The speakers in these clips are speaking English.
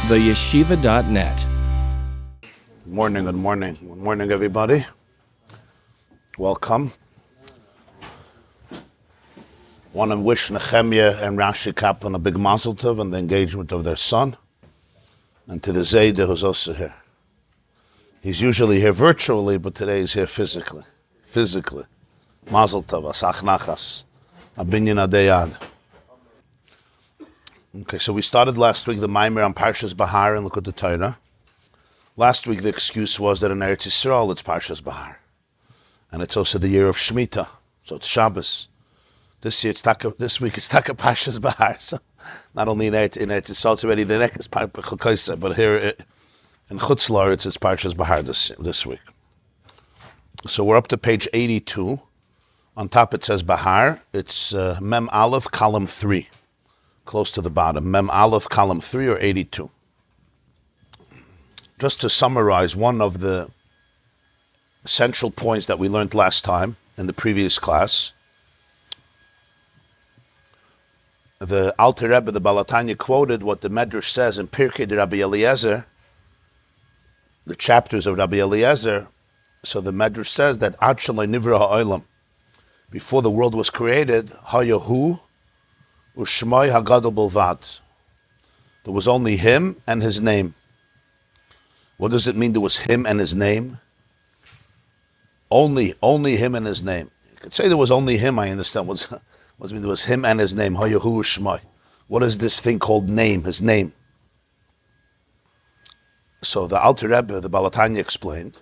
theyeshiva.net. Good morning, everybody. Welcome. Want to wish Nehemiah and Rashi Kaplan a big mazel tov on the engagement of their son, and to the Zayda who's also here. He's usually here virtually, but today he's here physically. Mazel tov, asach nachas, abinyan adeyad. Okay, so we started last week the Maimer on Parshas Behar and Likkutei Torah. Last week the excuse was that in Eretz Yisrael it's Parshas Behar, and it's also the year of Shemitah, so it's Shabbos. This week it's Taka Parshas Behar. So not only in Eretz Yisrael it's already the next Parshas, but here in Chutz La'aretz it's Parshas Behar this week. So we're up to page 82. On top it says Behar. It's Mem Aleph, column 3, close to the bottom. Mem Aleph, column 3, or 82. Just to summarize one of the essential points that we learned last time in the previous class, the Alter Rebbe, the Balatanya, quoted what the Medrash says in Pirkei de Rabbi Eliezer, the chapters of Rabbi Eliezer. So the Medrash says that Ad Shalai Nivra Ha'olam, before the world was created, Hayahu Ushmai Hagadol Bilvad, there was only him and his name. What does it mean there was him and his name? Only him and his name. You could say there was only him, I understand. What does it mean there was him and his name? Hayahu Ushmai. What is this thing called name, his name? So the Alter Rebbe, the Balatanya, explained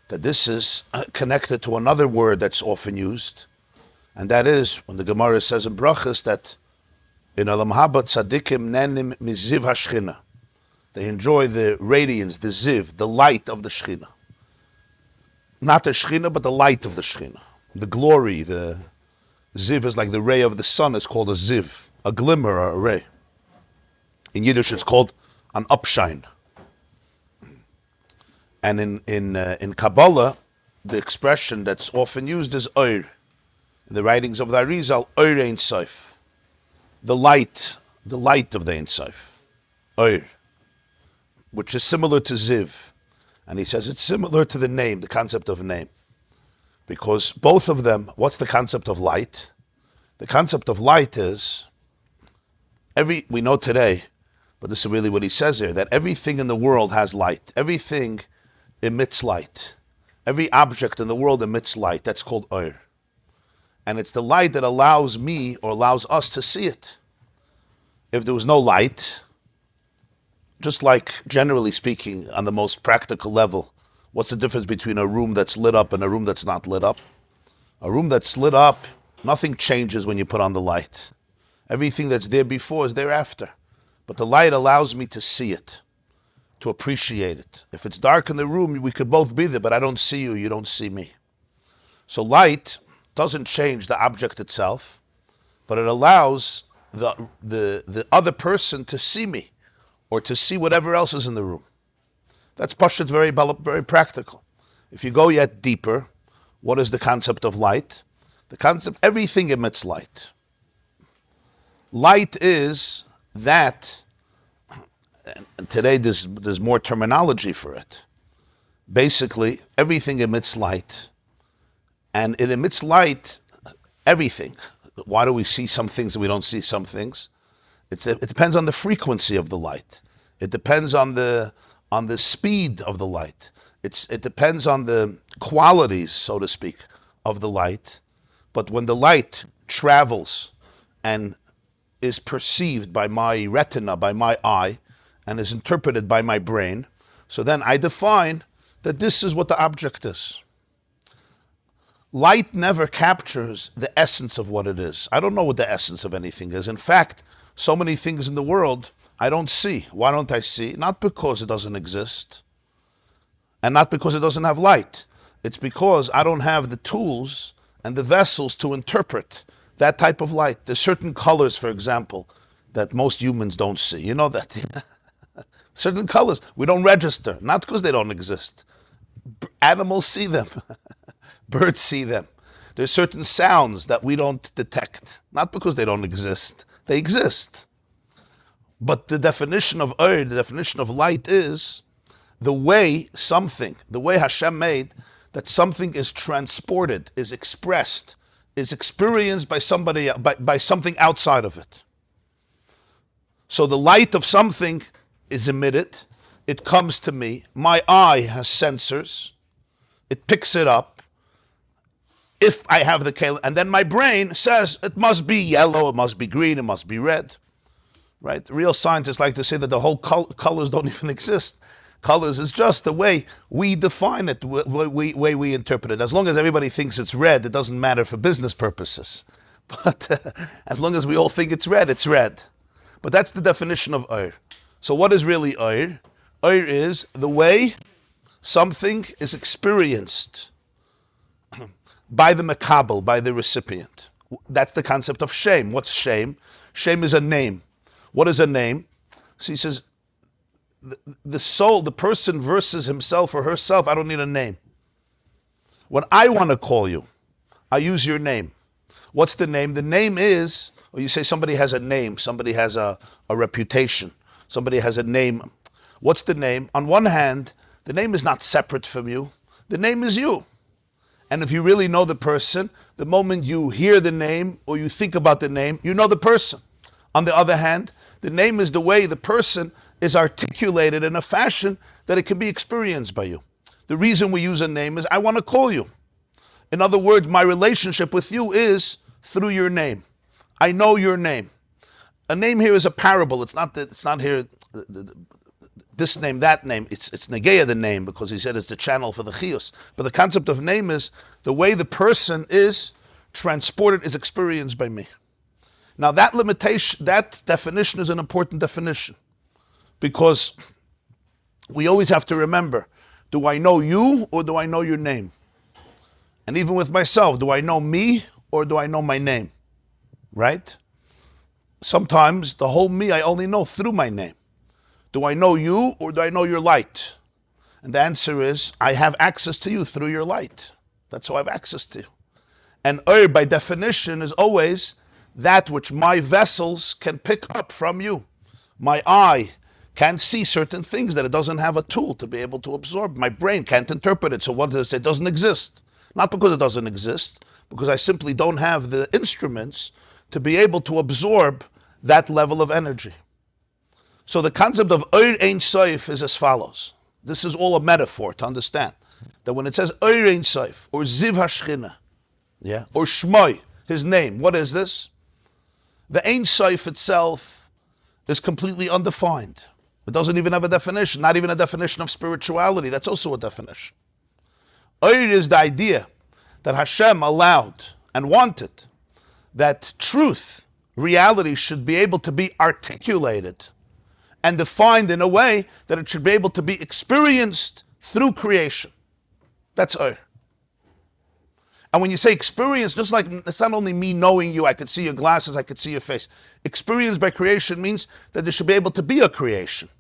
that this is connected to another word that's often used, and that is when the Gemara says in Brachas that in Olam Haba tzadikim nenim miziv hashchina, they enjoy the radiance, the ziv, the light of the Shechina. Not the Shechina, but the light of the Shechina. The glory, the ziv is like the ray of the sun, is called a ziv, a glimmer or a ray. In Yiddish it's called an upshine. And in Kabbalah, the expression that's often used is Oir. In the writings of the Arizal, Oir Ein Sof, the light of the Ein Sof, Oir, which is similar to Ziv. And he says it's similar to the name, the concept of name. Because both of them, what's the concept of light? The concept of light is, we know today, but this is really what he says here, that everything in the world has light. Everything emits light. Every object in the world emits light. That's called Oir. And it's the light that allows me or allows us to see it. If there was no light, just like generally speaking on the most practical level, what's the difference between a room that's lit up and a room that's not lit up? A room that's lit up, nothing changes when you put on the light. Everything that's there before is thereafter. But the light allows me to see it, to appreciate it. If it's dark in the room, we could both be there, but I don't see you, you don't see me. So light doesn't change the object itself, but it allows the other person to see me, or to see whatever else is in the room. That's Parshas, very practical. If you go yet deeper, what is the concept of light? The concept, everything emits light. Light is that, and today there's more terminology for it. Basically, everything emits light, and it emits light, everything. Why do we see some things and we don't see some things? It depends on the frequency of the light. It depends on the speed of the light. It depends on the qualities, so to speak, of the light. But when the light travels and is perceived by my retina, by my eye, and is interpreted by my brain, so then I define that this is what the object is. Light never captures the essence of what it is. I don't know what the essence of anything is. In fact, so many things in the world I don't see. Why don't I see? Not because it doesn't exist, and not because it doesn't have light. It's because I don't have the tools and the vessels to interpret that type of light. There's certain colors, for example, that most humans don't see. You know that? Certain colors we don't register, not because they don't exist. Animals see them. Birds see them. There's certain sounds that we don't detect, not because they don't exist. They exist. But the definition of Ur, the definition of light is the way Hashem made that something is transported, is expressed, is experienced by somebody, by something outside of it. So the light of something is emitted, it comes to me, my eye has sensors, it picks it up, if I have the Kalim, and then my brain says it must be yellow, it must be green, it must be red. Right? Real scientists like to say that the whole colors don't even exist. Colors is just the way we define it, the way we interpret it. As long as everybody thinks it's red, it doesn't matter for business purposes. But as long as we all think it's red, it's red. But that's the definition of Ur. So what is really Ur? Ur is the way something is experienced by the makabel, by the recipient. That's the concept of shame. What's shame? Shame is a name. What is a name? So he says, the soul, the person versus himself or herself, I don't need a name. When I want to call you, I use your name. What's the name? The name is, or you say somebody has a name, somebody has a reputation, somebody has a name. What's the name? On one hand, the name is not separate from you. The name is you. And if you really know the person, the moment you hear the name or you think about the name, you know the person. On the other hand, the name is the way the person is articulated in a fashion that it can be experienced by you. The reason we use a name is I want to call you. In other words, my relationship with you is through your name. I know your name. A name here is a parable. It's not here this name, that name. It's negeya the name because he said it's the channel for the chiyus. But the concept of name is the way the person is transported, is experienced by me. Now that limitation, that definition is an important definition because we always have to remember, do I know you or do I know your name? And even with myself, do I know me or do I know my name? Right? Sometimes the whole me I only know through my name. Do I know you or do I know your light? And the answer is, I have access to you through your light. That's how I have access to you. And Ur, by definition, is always that which my vessels can pick up from you. My eye can't see certain things that it doesn't have a tool to be able to absorb. My brain can't interpret it. So what is it? It doesn't exist. Not because it doesn't exist, because I simply don't have the instruments to be able to absorb that level of energy. So the concept of Ur Ein Sof is as follows. This is all a metaphor to understand that when it says Ur Ein Sof or Ziv HaShchina, or Shmoi, his name, what is this? The Ein Sof itself is completely undefined. It doesn't even have a definition, not even a definition of spirituality. That's also a definition. Ur is the idea that Hashem allowed and wanted that truth, reality, should be able to be articulated and defined in a way that it should be able to be experienced through creation. That's Ur. And when you say experience, just like it's not only me knowing you, I could see your glasses, I could see your face. Experience by creation means that there should be able to be a creation.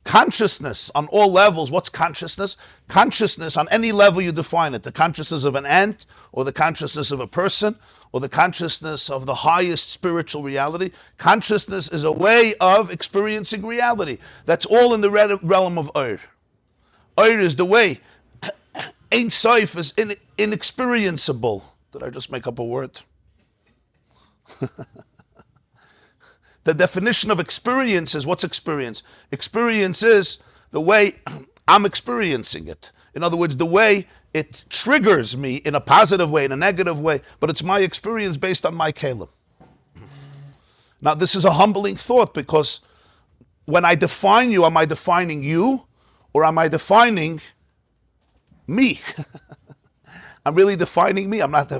Consciousness on all levels. What's consciousness? Consciousness on any level you define it. The consciousness of an ant, or the consciousness of a person, or the consciousness of the highest spiritual reality. Consciousness is a way of experiencing reality. That's all in the realm of Ur. Ur is the way. Ein Sof is inexperienceable. Did I just make up a word? The definition of experience is, what's experience? Experience is the way I'm experiencing it. In other words, the way it triggers me in a positive way, in a negative way, but it's my experience based on my kalim. Now, this is a humbling thought because when I define you, am I defining you or am I defining me? I'm really defining me. I'm not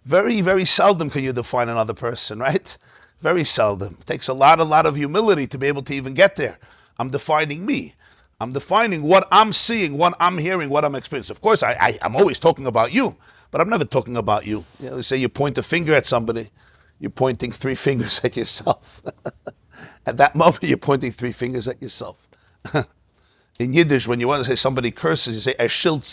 very, very seldom can you define another person, right? Very seldom. It takes a lot of humility to be able to even get there. I'm defining me. I'm defining what I'm seeing, what I'm hearing, what I'm experiencing. Of course, I'm always talking about you, but I'm never talking about you. You know, say you point a finger at somebody, you're pointing 3 fingers at yourself. At that moment, you're pointing 3 fingers at yourself. In Yiddish, when you want to say somebody curses, you say, schilt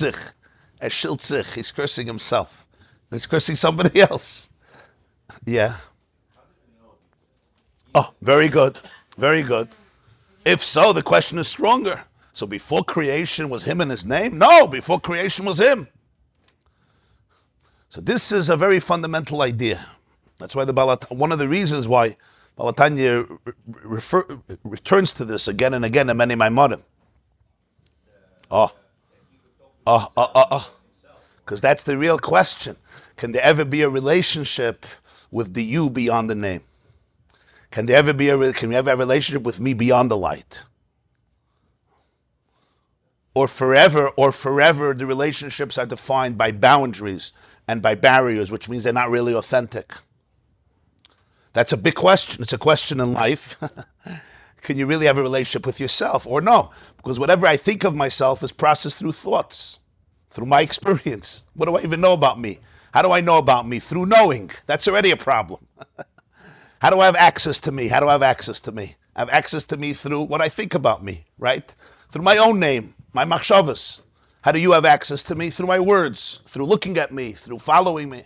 sich. He's cursing himself. He's cursing somebody else. Yeah. Oh, very good. Very good. If so, the question is stronger. So before creation was him and his name? No, before creation was him. So this is a very fundamental idea. That's why one of the reasons why Balatanya returns to this again and again in many Maimonim. Because that's the real question. Can there ever be a relationship with the you beyond the name? Can we ever have a relationship with me beyond the light? Or forever the relationships are defined by boundaries and by barriers, which means they're not really authentic. That's a big question. It's a question in life. Can you really have a relationship with yourself or no? Because whatever I think of myself is processed through thoughts, through my experience. What do I even know about me? How do I know about me? Through knowing. That's already a problem. How do I have access to me? How do I have access to me? I have access to me through what I think about me, right? Through my own name, my machshavas. How do you have access to me? Through my words, through looking at me, through following me.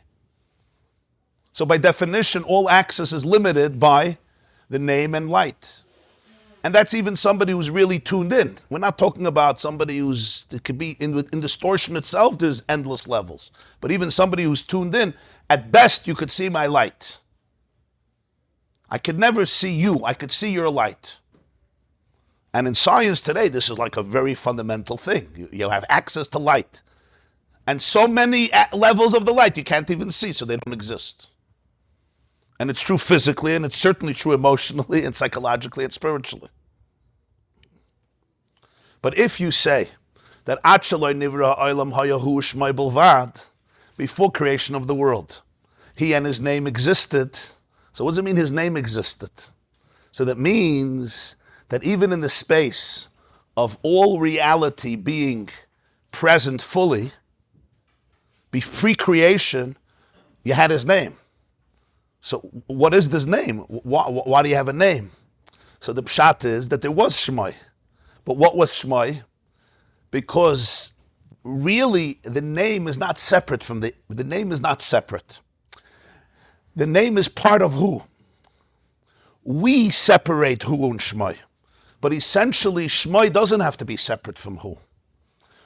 So by definition, all access is limited by the name and light. And that's even somebody who's really tuned in. We're not talking about somebody it could be in distortion itself, there's endless levels. But even somebody who's tuned in, at best you could see my light. I could never see you, I could see your light. And in science today, this is like a very fundamental thing. You have access to light. And so many levels of the light you can't even see, so they don't exist. And it's true physically, and it's certainly true emotionally, and psychologically, and spiritually. But if you say that before creation of the world, he and his name existed, so what does it mean his name existed? So that means that even in the space of all reality being present fully, pre-creation, you had his name. So what is this name? Why do you have a name? So the pshat is that there was Shmai. But what was Shmai? Because really the name is not separate from the name is not separate. The name is part of who? We separate who and Shmai. But essentially Shmai doesn't have to be separate from who.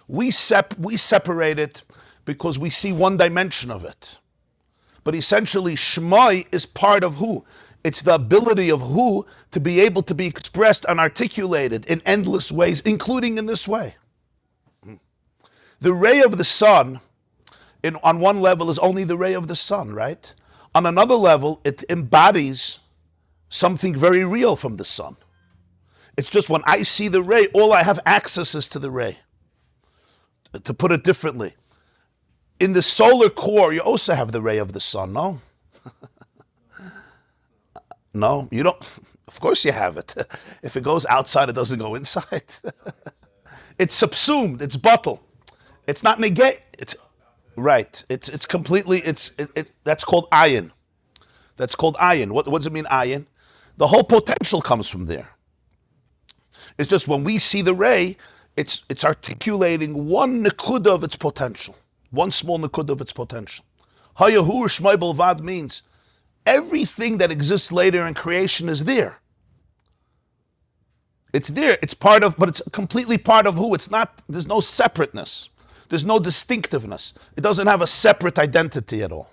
We separate it because we see one dimension of it. But essentially, Shmai is part of who? It's the ability of who to be able to be expressed and articulated in endless ways, including in this way. The ray of the sun, on one level, is only the ray of the sun, right? On another level, it embodies something very real from the sun. It's just when I see the ray, all I have access is to the ray. To put it differently, in the solar core, you also have the ray of the sun, no? No, you don't. Of course you have it. If it goes outside, it doesn't go inside. It's subsumed, it's bottled. It's not negate. It's right. It's completely, that's called ayin. That's called ayin. What does it mean, ayin? The whole potential comes from there. It's just when we see the ray, it's articulating one nekuda of its potential. One small nekuda of its potential. Hayahur Shmai Belvad means everything that exists later in creation is there. It's there. It's part of, but it's completely part of who. It's not, there's no separateness. There's no distinctiveness. It doesn't have a separate identity at all.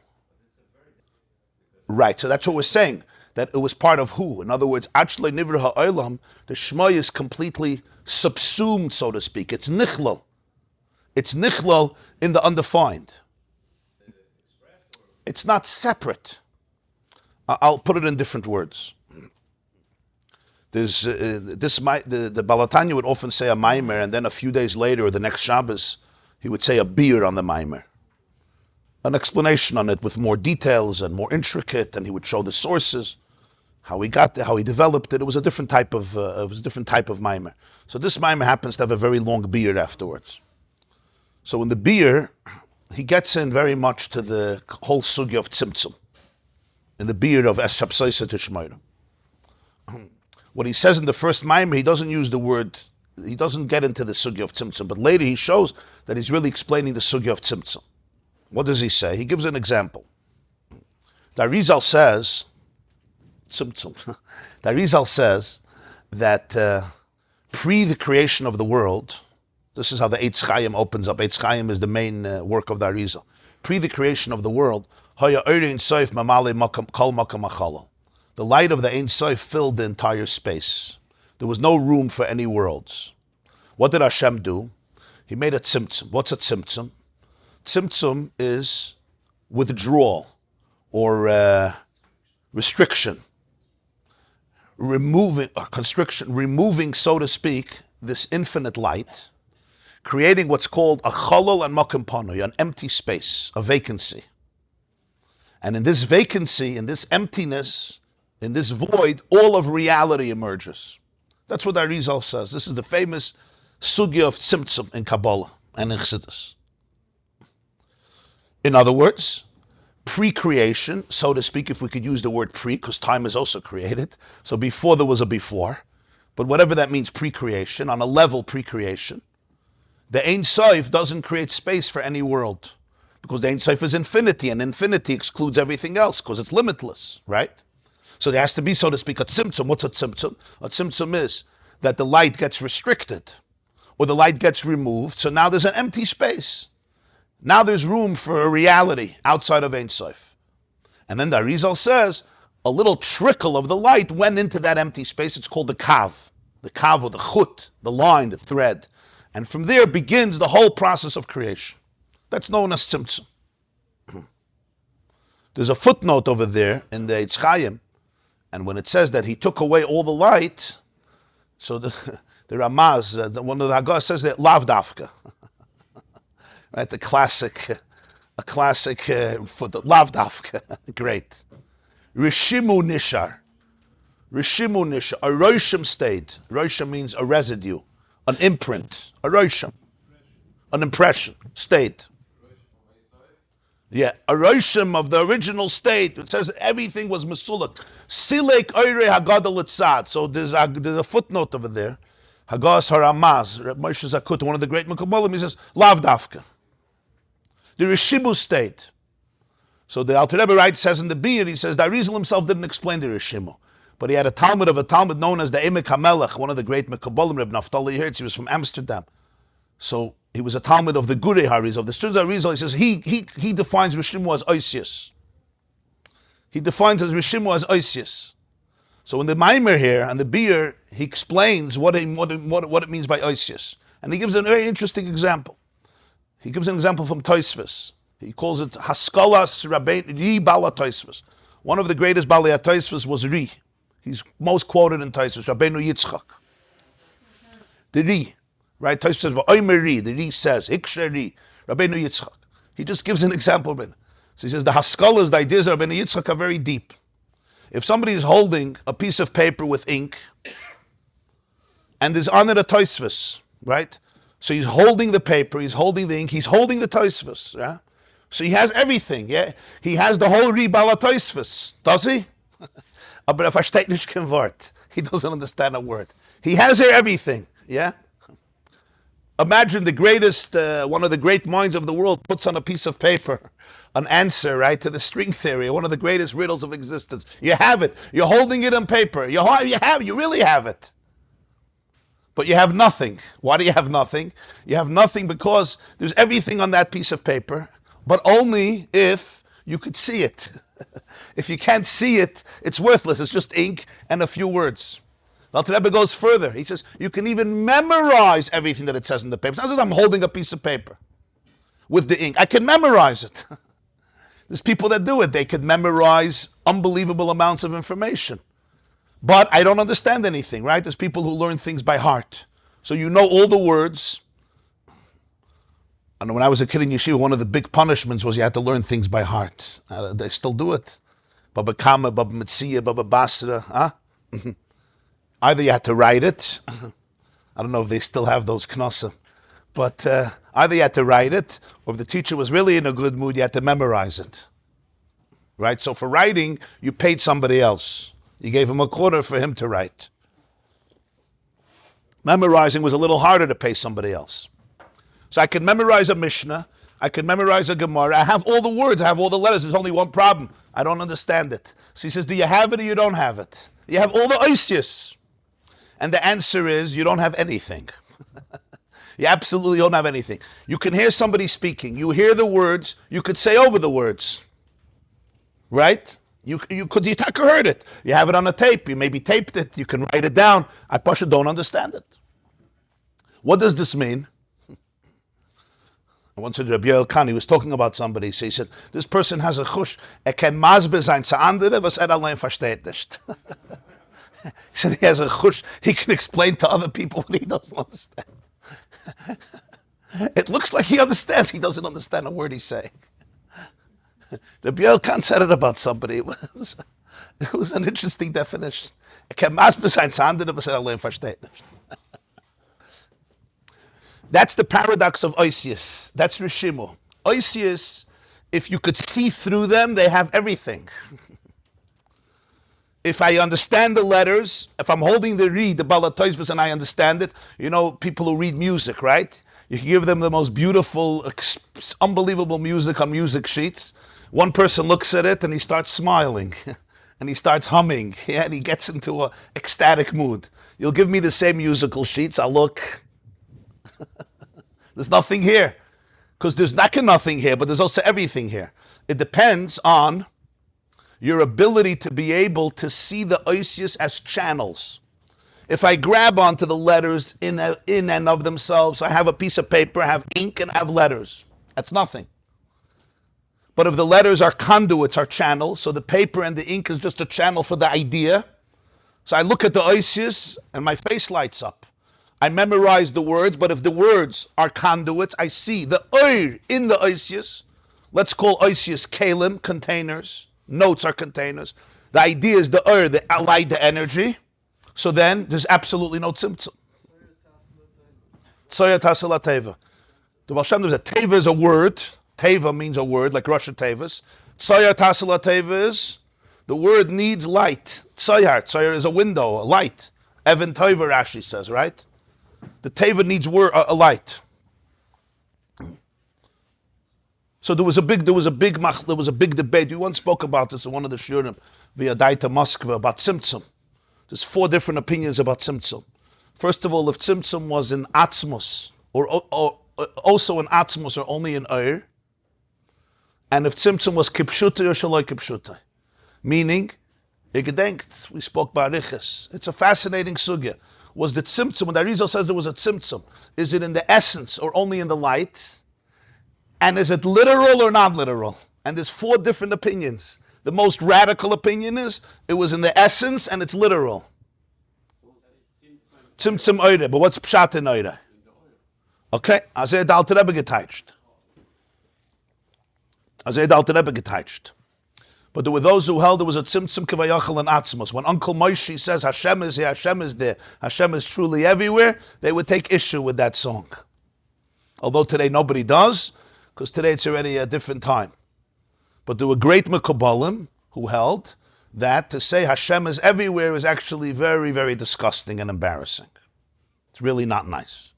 Right, so that's what we're saying. That it was part of who. In other words, Achlei Nivra Ha'olam, the Shmai is completely subsumed, so to speak. It's nichlal. It's nichlal in the undefined. It's not separate. I'll put it in different words. There's the Balatanya would often say a maimer, and then a few days later, or the next Shabbos, he would say a beer on the maimer. An explanation on it with more details and more intricate, and he would show the sources, how he got there, how he developed it. It was a different type of maimer. So this maimer happens to have a very long beer afterwards. So in the beer, he gets in very much to the whole sugya of Tzimtzum. In the beer of Shabsosai Tishmeira. What he says in the first maimer, he doesn't use the word, he doesn't get into the sugya of Tzimtzum, but later he shows that he's really explaining the sugya of Tzimtzum. What does he say? He gives an example. The Arizal says, Tzimtzum, the Arizal says that pre the creation of the world, this is how the Eitz Chaim opens up. Eitz Chaim is the main work of the Arizal. Pre the creation of the world, the light of the Ein Sof filled the entire space. There was no room for any worlds. What did Hashem do? He made a Tzimtzum. What's a Tzimtzum? Tzimtzum is withdrawal or restriction, removing, or constriction, removing, so to speak, this infinite light, creating what's called a cholol and makom panui, an empty space, a vacancy. And in this vacancy, in this emptiness, in this void, all of reality emerges. That's what Arizal says. This is the famous sugya of Tzimtzum in Kabbalah and in Chassidus. In other words, pre-creation, so to speak, if we could use the word pre, because time is also created. So before there was a before. But whatever that means, pre-creation, on a level pre-creation, the Ein Sof doesn't create space for any world. Because the Ein Sof is infinity, and infinity excludes everything else, because it's limitless, right? So there has to be, so to speak, a Tzimtzum. What's a Tzimtzum? A Tzimtzum is that the light gets restricted, or the light gets removed, so now there's an empty space. Now there's room for a reality outside of Ein Sof. And then the Arizal says, a little trickle of the light went into that empty space. It's called the kav or the chut, the line, the thread. And from there begins the whole process of creation. That's known as Tzimtzum. There's a footnote over there in the Eitz Chaim, and when it says that he took away all the light, so the Ramaz, one of the Haggadah says that lav dafka. Right, a classic footnote, lav dafka. Great. Rishimu nishar. A roshim stayed. Roshim means a residue, an imprint, a roshim, an impression, stayed. Yeah, a roshim of the original state. It says everything was mesulak. Silek oire hagadol etzad. So there's a footnote over there. Hagas haramaz, Reb Moshe Zakut, one of the great Mekabolim, he says, lav dafka. The Rishibu state. So the Alter Rebbe writes, says in the Behar, he says, the Arizal himself didn't explain the Rishimu. But he had a Talmud known as the Emek HaMelech, one of the great Mekabolim, Reb Naftali Hertz. He was from Amsterdam. So he was a Talmud of the Gurei Harizal. Of the students of Arizal, he says, he defines Rishimu as Oisius. He defines as Rishimu as Oisius. So in the Maimer here, and the Behar, he explains what it means by Oisius. And he gives a very interesting example. He gives an example from Toefl. He calls it Haskalas Ri Bala Toefl. One of the greatest Balei Toefl was Ri. He's most quoted in Toefl, Rabbeinu Yitzchak. The Ri, right? Toefl says, "V'omer Ri." The Ri says, "Hiksher Ri." Rabbeinu Yitzchak. He just gives an example. So he says the Haskalas, the ideas of Rabbeinu Yitzchak are very deep. If somebody is holding a piece of paper with ink, and there's on it a Toefl, right? So he's holding the paper, he's holding the ink, he's holding the Toefl, yeah? So he has everything, yeah? He has the whole Ribala Toefl, does he? Aber versteht nicht kein Wort. He doesn't understand a word. He has here everything, yeah? Imagine the greatest, one of the great minds of the world puts on a piece of paper an answer, right, to the string theory, one of the greatest riddles of existence. You have it. You're holding it on paper. You really have it. But you have nothing. Why do you have nothing? You have nothing because there's everything on that piece of paper, but only if you could see it. If you can't see it, it's worthless. It's just ink and a few words. The Alter Rebbe goes further. He says, you can even memorize everything that it says in the paper. It's not that I'm holding a piece of paper with the ink. I can memorize it. There's people that do it. They could memorize unbelievable amounts of information. But I don't understand anything, right? There's people who learn things by heart. So you know all the words. And when I was a kid in yeshiva, one of the big punishments was you had to learn things by heart. They still do it. Baba Kama, Baba Metzia, Baba Basra. Huh? Either you had to write it. I don't know if they still have those knossim. But either you had to write it, or if the teacher was really in a good mood, you had to memorize it. Right? So for writing, you paid somebody else. You gave him a quarter for him to write. Memorizing was a little harder to pay somebody else. So I could memorize a Mishnah, I could memorize a Gemara, I have all the words, I have all the letters, there's only one problem. I don't understand it. So he says, do you have it or you don't have it? You have all the oisius. And the answer is, you don't have anything. You absolutely don't have anything. You can hear somebody speaking. You hear the words. You could say over the words. Right? You heard it. You have it on a tape. You maybe taped it. You can write it down. I don't understand it. What does this mean? I once heard Rabbi he was talking about somebody. So he said, this person has a chush. Kann mazbe sein zu andere, was allein versteht nicht. He said he has a chush. He can explain to other people what he doesn't understand. It looks like he understands. He doesn't understand a word he's saying. Rabbi Khan said it about somebody. It was an interesting definition. That's the paradox of Oisius. That's Rishimu. Oisius, if you could see through them, they have everything. If I understand the letters, if I'm holding the reed, the Balatoisbus, and I understand it, you know, people who read music, right? You can give them the most beautiful, unbelievable music on music sheets. One person looks at it and he starts smiling and he starts humming, and he gets into an ecstatic mood. You'll give me the same musical sheets, I'll look. There's nothing here. Because there's nothing here, but there's also everything here. It depends on your ability to be able to see the oisius as channels. If I grab onto the letters in and of themselves, I have a piece of paper, I have ink, and I have letters. That's nothing. But if the letters are conduits, are channels, so the paper and the ink is just a channel for the idea. So I look at the oisius and my face lights up. I memorize the words, but if the words are conduits, I see the oir in the oisius. Let's call oisius kalim, containers. Notes are containers. The idea is the oir, the light, the energy. So then there's absolutely no tzimtzum. Tsoya tasela teva. The Baal Shem, there's a teva is a word. Teva means a word, like Rosh Tevas. Tsoya tasela teva is the word needs light. Tsoyar is a window, a light. Evan Teva Rashi says, right? The teva needs a light. So there was a big debate. We once spoke about this in one of the shiurim via Daita Moskva about Tzimtzum. There's 4 different opinions about Tzimtzum. First of all, if Tzimtzum was in Atzmos, or also in Atzmos, or only in Eir, and if Tzimtzum was Kipshutai or Shaloi Kipshutai, meaning, we spoke about Riches. It's a fascinating sugya. Was the Tzimtzum, when the Arizal says there was a Tzimtzum, is it in the essence or only in the light? And is it literal or not literal? And there's 4 different opinions. The most radical opinion is it was in the essence and it's literal. Tzimtzum oire, but what's pshat in oire? Okay, also the Alter Rebbe geteicht. But there were those who held there was a tzimtzum kivayachal and atzmos. When Uncle Moshe says Hashem is here, Hashem is there, Hashem is truly everywhere, they would take issue with that song. Although today nobody does, because today it's already a different time. But there were great Mekabalim who held that to say Hashem is everywhere is actually very, very disgusting and embarrassing. It's really not nice.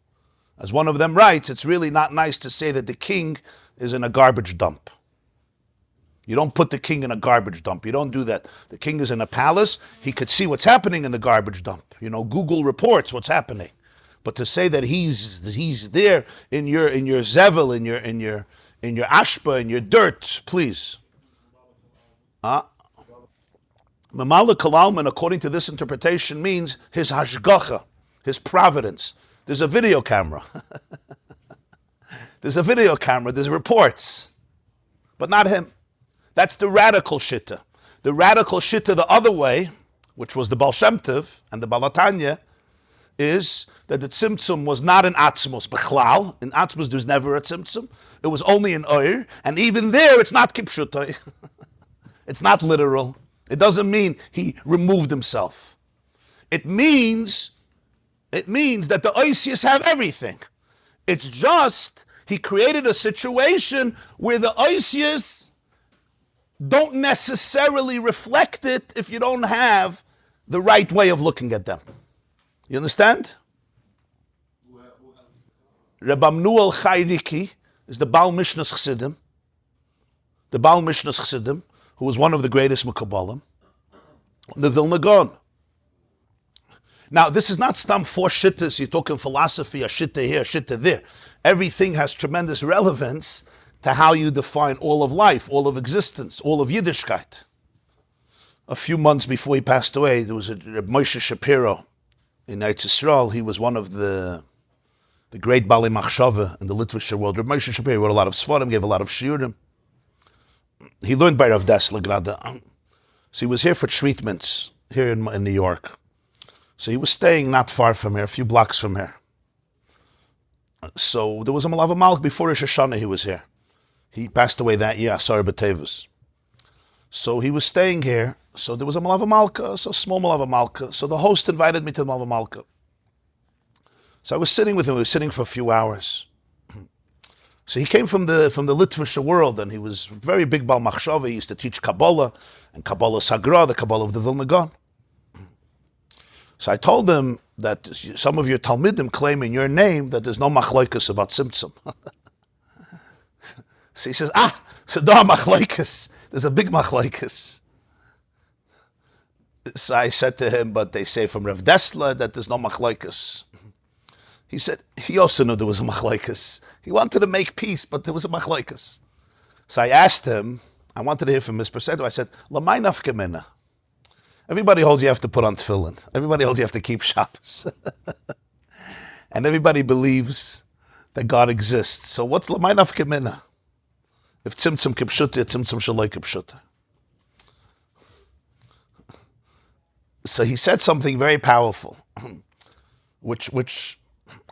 As one of them writes, it's really not nice to say that the king is in a garbage dump. You don't put the king in a garbage dump. You don't do that. The king is in a palace. He could see what's happening in the garbage dump. You know, Google reports what's happening. But to say that he's there in your zevel, in your ashpa, in your dirt, please. Mamala Kalalman, according to this interpretation, means his hashgacha, his providence. There's a video camera. There's reports. But not him. That's the radical shitta. The radical shitta the other way, which was the Baal Shem Tov and the Balatanya, is that the tzimtzum was not in atzmos b'chlal. In atzmos there's never a tzimtzum. It was only in oir, and even there it's not kipshutai. It's not literal. It doesn't mean he removed himself. It means that the oisius have everything. It's just he created a situation where the oisius don't necessarily reflect it if you don't have the right way of looking at them. You understand? Rabbi Amnuel Chayriki is the Baal Mishnas Chassidim. The Baal Mishnas Chassidim, who was one of the greatest Mekabalim, the Vilna Gaon. Now, this is not stam four shittas. You're talking philosophy, a shitta here, a shitta there. Everything has tremendous relevance to how you define all of life, all of existence, all of Yiddishkeit. A few months before he passed away, there was a Moshe Shapiro in Eretz Yisrael. He was one of the great Bali Machshava in the literature world. Rabbi Moshe Shapiro wrote a lot of Svarim, gave a lot of Shiurim. He learned by Rav Dessler Grada. So he was here for treatments here in New York. So he was staying not far from here, a few blocks from here. So there was a Malava Malk before Rosh Hashanah he was here. He passed away that year, Asar B'Tevus. So he was staying here. So there was a Malava Malka, so small Malava Malka. So the host invited me to the Malava Malka. So I was sitting with him. We were sitting for a few hours. So he came from the literature world, and he was very big Bal Machshava. He used to teach Kabbalah, and Kabbalah Sagra, the Kabbalah of the Vilna Gaon. So I told him that some of your Talmidim claim in your name that there's no machlokes about Tzimtzum. So he says, so no machlokes. There's a big machlokes. So I said to him, but they say from Rav Dessler that there's no machlokes. He said, he also knew there was a machlokes. He wanted to make peace, but there was a machlokes. So I asked him, I wanted to hear from his perspective. I said, L'may nafka mina. Everybody holds you have to put on tefillin. Everybody holds you have to keep Shabbos. And everybody believes that God exists. So what's L'may nafka mina? If tzimtzum kipshuta, tzimtzum shaloi kipshuta. So he said something very powerful, which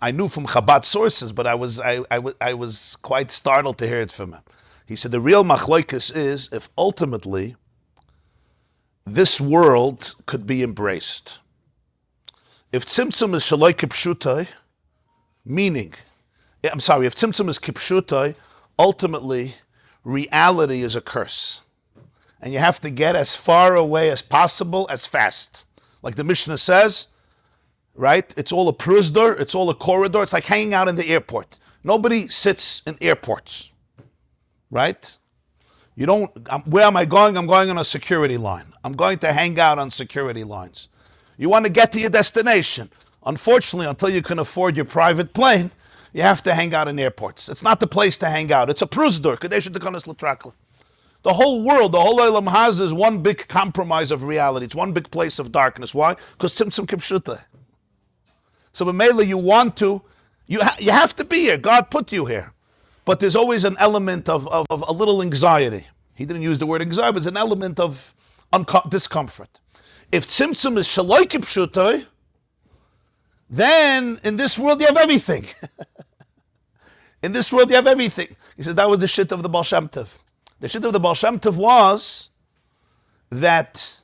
I knew from Chabad sources, but I was quite startled to hear it from him. He said the real machlokes is if ultimately this world could be embraced. If tzimtzum is shaloi kipshutai, meaning, if tzimtzum is kipshutai, ultimately reality is a curse. And you have to get as far away as possible, as fast. Like the Mishnah says, right? It's all a prusdor, it's all a corridor, it's like hanging out in the airport. Nobody sits in airports, right? You don't, where am I going? I'm going on a security line. I'm going to hang out on security lines. You want to get to your destination. Unfortunately, until you can afford your private plane, you have to hang out in airports. It's not the place to hang out. It's a prusdor. The whole world, the whole Olam Haz is one big compromise of reality. It's one big place of darkness. Why? Because tzimtzum kipshuta. So b'meila you want to, you have to be here. God put you here. But there's always an element of a little anxiety. He didn't use the word anxiety, but it's an element of discomfort. If tzimtzum is shaloi kipshuta, then in this world you have everything. In this world you have everything. He says that was the shit of the Baal Shem Tov. The shit of the Baal Shem Tov was that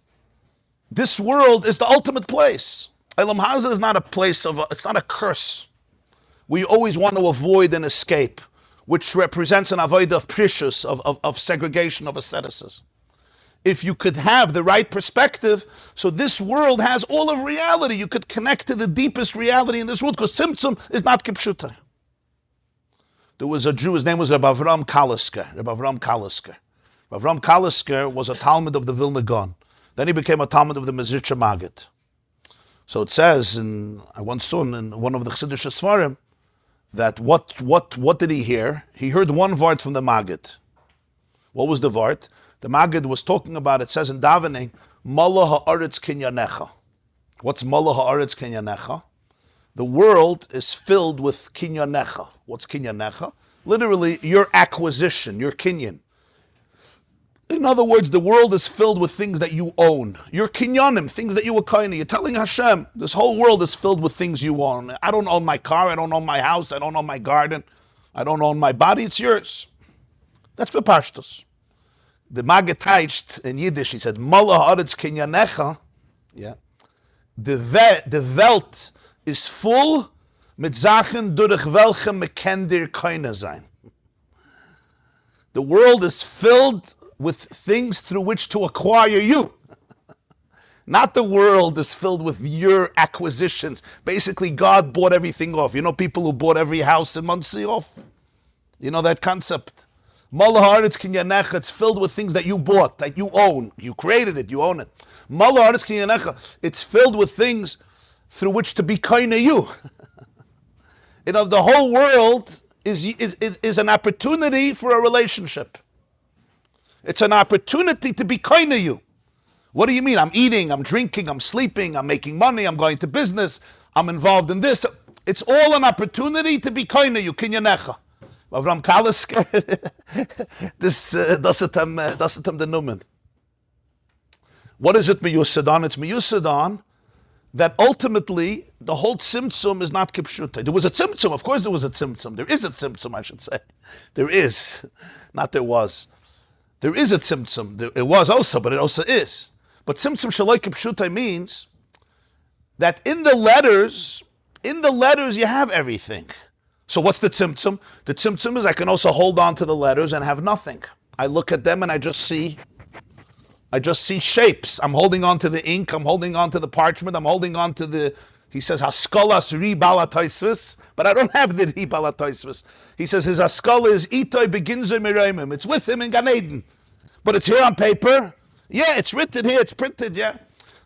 this world is the ultimate place. Olam Hazeh is not a place it's not a curse. We always want to avoid an escape, which represents an avoid of precious, of segregation, of asceticism. If you could have the right perspective, so this world has all of reality. You could connect to the deepest reality in this world, because Tzimtzum is not kipshuta. There was a Jew, his name was Rabbi Avram Kalisker. Rabbi Avram Kalisker was a Talmud of the Vilna Gaon. Then he became a Talmud of the Mezritcher Maggid. So it says, I once saw in one of the Chassidish Sfarim, that what did he hear? He heard one vart from the Maggid. What was the vart? The Maggid was talking about, it says in davening, Mala ha'aretz kinyanecha. What's Mala ha'aretz kinyanecha? The world is filled with kinyanecha. What's kinyanecha? Literally, your acquisition, your kinyan. In other words, the world is filled with things that you own. Your kinyanim, things that you acquire. You're telling Hashem, this whole world is filled with things you own. I don't own my car, I don't own my house, I don't own my garden, I don't own my body, it's yours. That's Parshas. The Maggid teached in Yiddish, he said, Mala ha'aretz kinyanecha, yeah. The Welt is full mit Sachen durch welche me ken dir keine sein. The world is filled with things through which to acquire you. Not the world is filled with your acquisitions. Basically, God bought everything off. You know people who bought every house in Monsey off? You know that concept? Malahar kinyanecha, it's filled with things that you bought, that you own. You created it, you own it. Malahar kinyanecha, it's filled with things through which to be kind to you. The whole world is an opportunity for a relationship. It's an opportunity to be kind to you. What do you mean? I'm eating, I'm drinking, I'm sleeping, I'm making money, I'm going to business, I'm involved in this. It's all an opportunity to be kind to you. Kinyanecha. Avram Kalisker, this doesn't the numen. What is it miyusadon? It's miyusadon that ultimately the whole tzimtzum is not kipshuta. There was a tzimtzum, of course there was a tzimtzum. There is a tzimtzum, I should say. There is, not there was. There is a tzimtzum. It was also, but it also is. But tzimtzum shaloi kipshuta means that in the letters you have everything. So what's the tzimtzum? The tzimtzum is I can also hold on to the letters and have nothing. I look at them and I just see shapes. I'm holding on to the ink, I'm holding on to the parchment, I'm holding on to the, he says, haskolas ri balatoisvis, but I don't have the ri balatoisvis. He says his haskola is itoy beginzer miraimim. It's with him in Gan Eden. But it's here on paper. Yeah, it's written here, it's printed, yeah.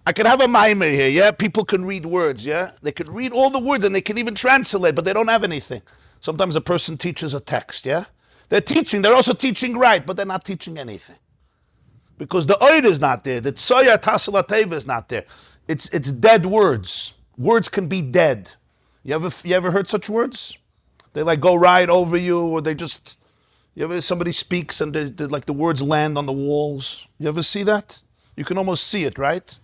I can have a maimer here, yeah? People can read words, yeah? They can read all the words and they can even translate, but they don't have anything. Sometimes a person teaches a text, yeah? They're also teaching right, but they're not teaching anything. Because the oid is not there, the tsoya tasilateva is not there. It's dead words. Words can be dead. You ever heard such words? They like go right over you, or they just, somebody speaks and they like the words land on the walls. You ever see that? You can almost see it, right?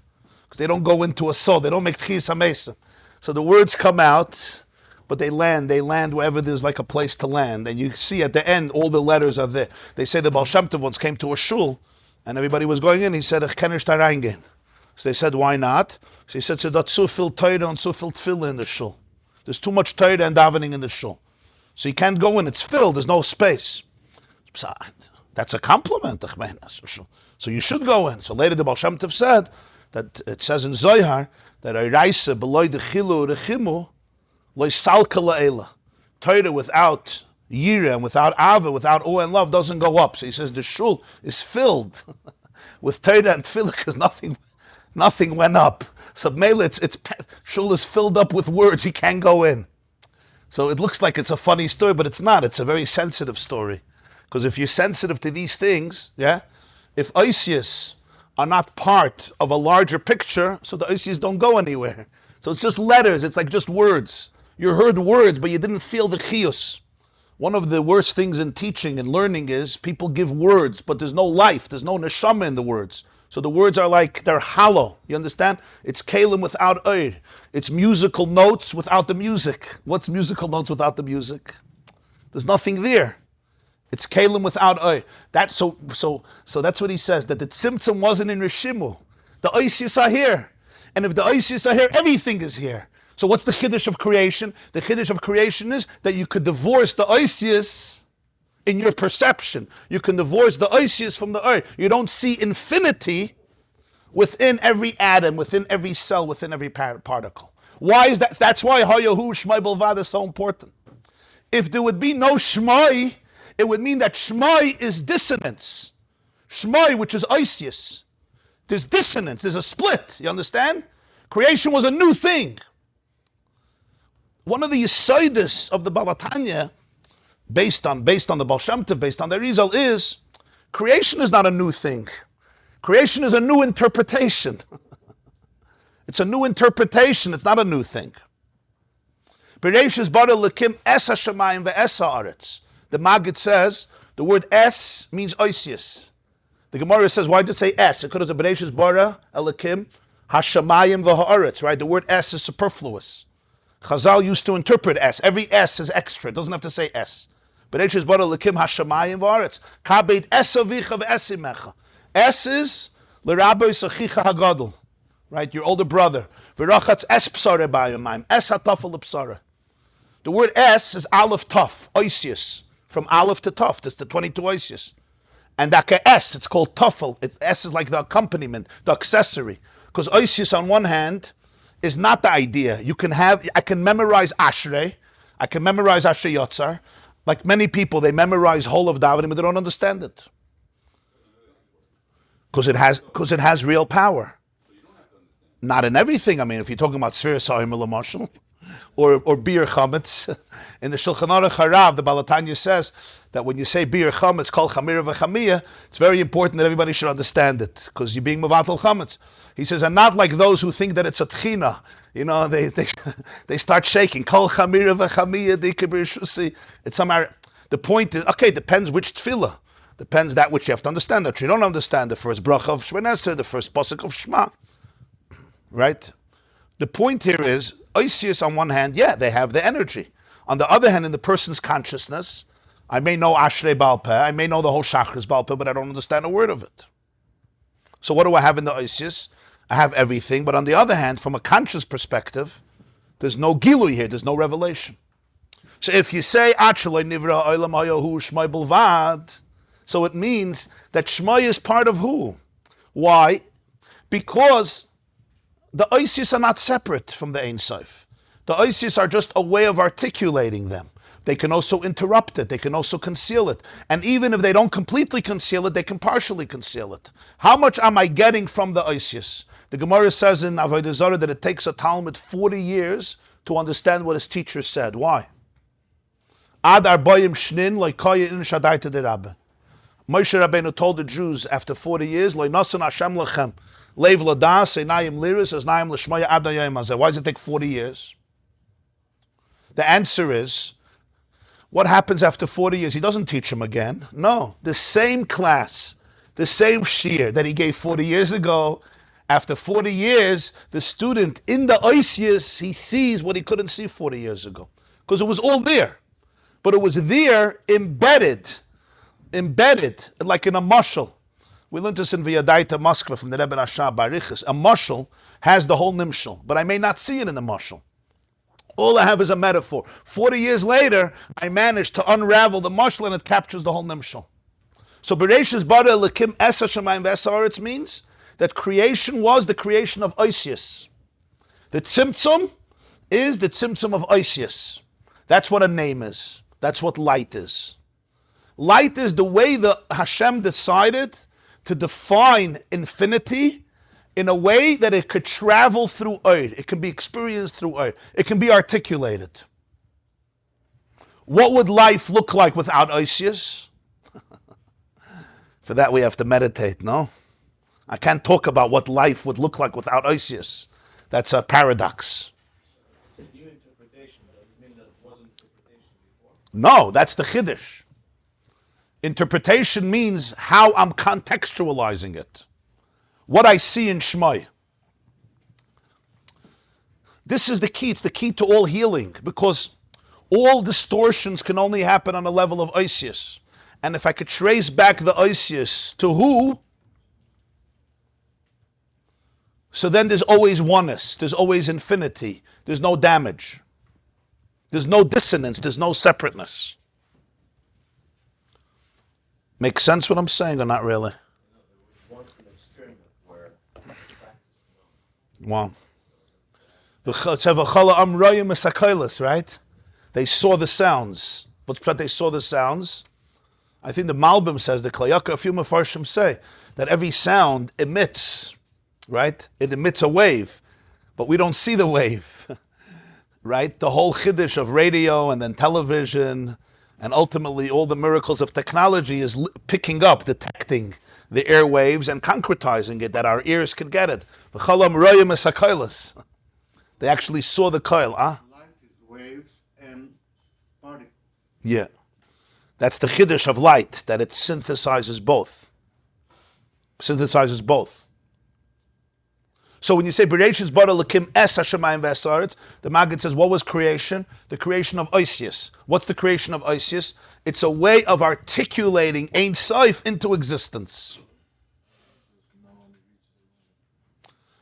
Because they don't go into a soul, they don't make tchis hamesa. So the words come out, but they land wherever there's like a place to land. And you see at the end, all the letters are there. They say the Baal Shem Tov once came to a shul, and everybody was going in, he said, ich kann nicht da reingehen. So they said, why not? So he said, so that's so viel Torah and so viel Tefillah in the shul. There's too much Torah and davening in the shul. So you can't go in, it's filled, there's no space. So that's a compliment. So you should go in. So later the Baal Shem Tov said, that it says in Zohar, that a raisa beloy the chilu rechimu loy salka la'ela. Torah without yira and without ava, without awe and love doesn't go up. So he says the shul is filled with Torah and tefillah because nothing went up. So mele, it's shul is filled up with words. He can't go in. So it looks like it's a funny story, but it's not. It's a very sensitive story. Because if you're sensitive to these things, yeah, if Isis are not part of a larger picture, so the Isis don't go anywhere. So it's just letters, it's like just words. You heard words, but you didn't feel the chiyus. One of the worst things in teaching and learning is people give words, but there's no life, there's no neshama in the words. So the words are like, they're hollow, you understand? It's kalim without oir. It's musical notes without the music. What's musical notes without the music? There's nothing there. It's kalim without oir. So that's what he says, that the tzimtzum wasn't in Rishimu. The oisis are here. And if the oisis are here, everything is here. So what's the chiddush of creation? The chiddush of creation is that you could divorce the oisis in your perception. You can divorce the oisis from the oir. You don't see infinity within every atom, within every cell, within every particle. Why is that? That's why Hayahu Shmai Belvad is so important. If there would be no Shmai, it would mean that Shmai is dissonance. Shmai, which is Isis. There's dissonance, there's a split, you understand? Creation was a new thing. One of the Yisaidis of the Balatanya, based on the Baal Shem Tov, based on the Rizal, is creation is not a new thing. Creation is a new interpretation. It's a new interpretation, it's not a new thing. Bereshis bara lekim es hashamayim ve'es ha'aretz. The Maggid says the word es means oisius. The Gemara says, why did it say es? It could have said Bereshis bara elikim hashamayim v'ha'aretz, right? The word es is superfluous. Chazal used to interpret es. Every es is extra. It doesn't have to say es. Bereshis bara elikim hashamayim v'ha'aretz. Kabeit es avicha v'esimecha. Es is l'rabbi sachicha hagadol, right? Your older brother. V'rachatz es psare b'ayamayim. Es hatafel psare. The word es is aleph taf, oisius. From aleph to taf, that's the 22 oisius. And that es, it's called Toefl. Es is like the accompaniment, the accessory. Because oisius on one hand is not the idea. I can memorize Ashrei, I can memorize Ashrei Yotzar. Like many people, they memorize whole of davening, but they don't understand it. Because it has real power. Not in everything. I mean, if you're talking about Sfira Sa'im L'Mashal, or beer chametz. In the Shulchan Aruch Harav, the Balatanya says that when you say beer chametz, called Khamir v'Chamiyah, it's very important that everybody should understand it, because you're being mevatel chametz. He says, and not like those who think that it's a tchina. You know, they start shaking. Kol Khamir v'Chamiyah dikabir shusi. It's some. The point is, okay, depends which tefillah. Depends that which you have to understand. That you don't understand the first bracha of Shemini Esrei, the first pasuk of Shema, right? The point here is, Oisius on one hand, yeah, they have the energy. On the other hand, in the person's consciousness, I may know Ashrei Baal Peh, I may know the whole Shachris Baal Peh, but I don't understand a word of it. So what do I have in the Oisius? I have everything, but on the other hand, from a conscious perspective, there's no Gilui here, there's no revelation. So if you say, Acheloi Nivra Olam Hayahu Shmai Bulvad, so it means that Shmai is part of who? Why? Because the Oisius are not separate from the Ein Sof. The Oisius are just a way of articulating them. They can also interrupt it. They can also conceal it. And even if they don't completely conceal it, they can partially conceal it. How much am I getting from the Oisius? The Gemara says in Avodah Zarah that it takes a Talmud 40 years to understand what his teacher said. Why? Ad arbayim shnin lo'ikaya in shadaita de Rabbi. Moshe Rabbeinu told the Jews after 40 years, Lo nasan Hashem lechem. Leiv ladas, einayim liris, as nayim l'shmaya ad nayim hazeh. Why does it take 40 years? The answer is, what happens after 40 years? He doesn't teach him again. No, the same class, the same shiur that he gave 40 years ago, after 40 years, the student in the Oisius, he sees what he couldn't see 40 years ago. Because it was all there. But it was there embedded, like in a mashal. We learned this in V'yadaita Moskva from the Rebbe Rasha Barichas. A mashal has the whole nimshal, but I may not see it in the mashal. All I have is a metaphor. 40 years later, I managed to unravel the mashal and it captures the whole nimshal. So Bereishis bara Elokim es hashamayim v'es means that creation was the creation of Oisius. The Tzimtzum is the Tzimtzum of Oisius. That's what a name is. That's what light is. Light is the way that Hashem decided to define infinity in a way that it could travel through Eir. It can be experienced through Eir. It can be articulated. What would life look like without Oisius? For that we have to meditate, no? I can't talk about what life would look like without Oisius. That's a paradox. It's a new interpretation. Does it mean that it wasn't interpretation before? No, that's the Chiddush. Interpretation means how I'm contextualizing it. What I see in Shmai. This is the key. It's the key to all healing, because all distortions can only happen on a level of Oisius. And if I could trace back the Oisius to who, so then there's always oneness, there's always infinity, there's no damage, there's no dissonance, there's no separateness. Make sense what I'm saying or not really? There was once an experiment where Wow. Right? They saw the sounds. What's that? They saw the sounds. I think the Malbim says, the Klayaka, a few Mefarshim say, that every sound emits, right? It emits a wave, but we don't see the wave, right? The whole chiddush of radio and then television and ultimately all the miracles of technology is picking up, detecting the airwaves and concretizing it, that our ears can get it. They actually saw the coil. Light is waves and particles. Yeah. That's the chiddush of light, that it synthesizes both. Synthesizes both. So when you say Bereishis bara Elokim es hashamayim v'es, the Maggid says, what was creation? The creation of Oisius. What's the creation of Oisius? It's a way of articulating Ein Sof into existence.